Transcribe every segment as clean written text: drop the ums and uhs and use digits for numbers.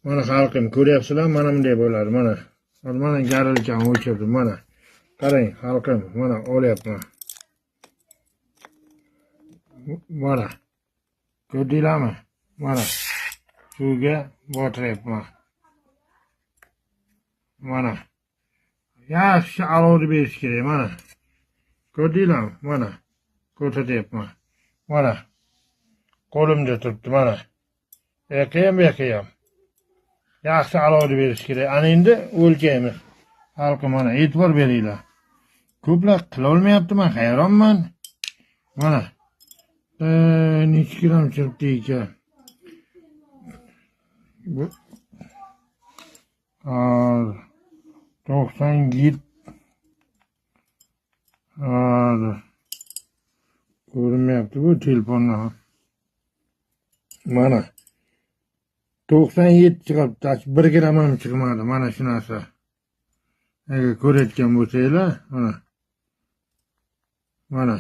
Mana xalqim, ko'ryapsizlar, mana bunday bo'ladi, mana. Mana garilkan o'chirdim, mana. Qarang, xalqim, mana olyapman. Mana. Ko'rdinglarmi? Mana. Suvga botiryapman. Mana. Yaxshi alovni berish kerak, mana. Ko'rdinglarmi? Mana. Ko'rsatyapman. Mana. Qo'limda turibdi, mana. Yoqayam. Yaxshi alovni berish kerak. Ana endi o'lchaymiz. Xalqim, mana e'tibor beringlar. Ko'plar qila olmayapti, men hayronman. Mana. Necha gram chiribdi ekan. Bu 97 ko'rinmayapti bu telefonda. Mana 97 chiqibdi, 1 gram ham chiqmadi. Mana shu narsa. Agar ko'rayotgan bo'lsanglar, mana.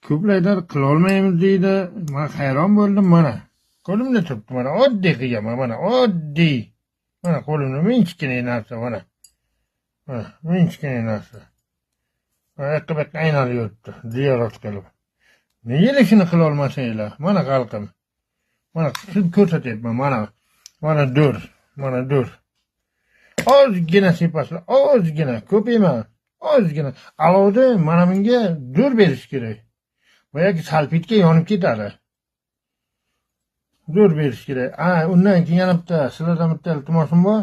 Ko'playlar qila olmaymiz deydi. Men hayron bo'ldim, mana. Qo'limda turibdi, mana oddiy qilganman, mana oddiy. Mana qo'limda minchkina narsa, mana. Mana minchkina narsa. Mana aynalib yuribdi, ziyorat qilib. Nega shuni qila olmasanglar? Mana xalqim. Mana qilib ko'rsatyapman, mana dur, mana dur. Ozgina sepaslar, ozgina, ko'p emas, ozgina. Alovda mana bunga dur berish kerak. Boyagi salfetga yonib ketadi. Dur berish kerak. Undan keyin yana bitta, sizlardan bitta iltimosim bor.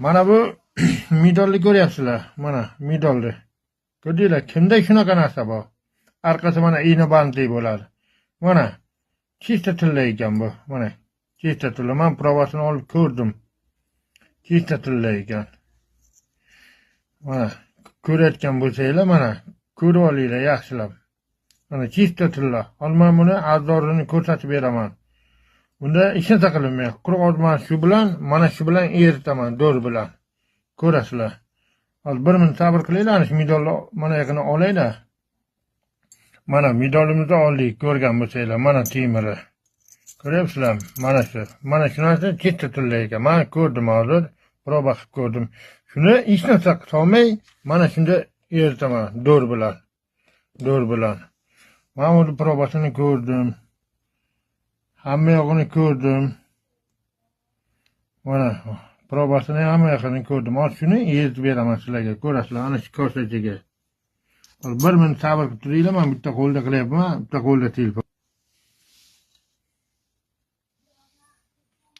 Mana bu medalni ko'ryapsizlar, mana medalni. Ko'rdinglar, kimda shunaqa narsa bor? Orqasi mana iğne bandli bo'ladi. Mana chista tilla ekan bu, mana chista tilla. Men provasini olib ko'rdim. Chista tilla ekan. Mana ko'rayotgan bo'lsanglar, mana ko'rib olinglar yaxshilab. Mana chista tilla. Olman buni azdorini ko'rsatib beraman. Bunda hech narsa qilinmaydi. Quruq ozman shu bilan, mana shu bilan eritaman, do'r bilan. Ko'rasizlar. Hozir 1 minut sabr qilinglar, shu medalni mana yaqina olaylar. Mana medalimizni oldik, ko'rgan bo'lsanglar, mana temiri. Ko'ryapsizlarmi? Mana shu. Mana shu narsa chista tilla ekan. Men ko'rdim hozir, proba qilib ko'rdim. Shuni hech narsa qilmay, mana shunda eritaman, do'r bilan. Do'r bilan. Men uni probasini ko'rdim. Hamma yog'ini ko'rdim. Mana probasini hamma yog'ini ko'rdim. Hozir shuni eritib beraman sizlarga. Ko'rasizlar, ana shu kosachaga. 1 minut sabr qilib turinglar, men bitta qo'lda qilyapman, bitta qo'lda telefon.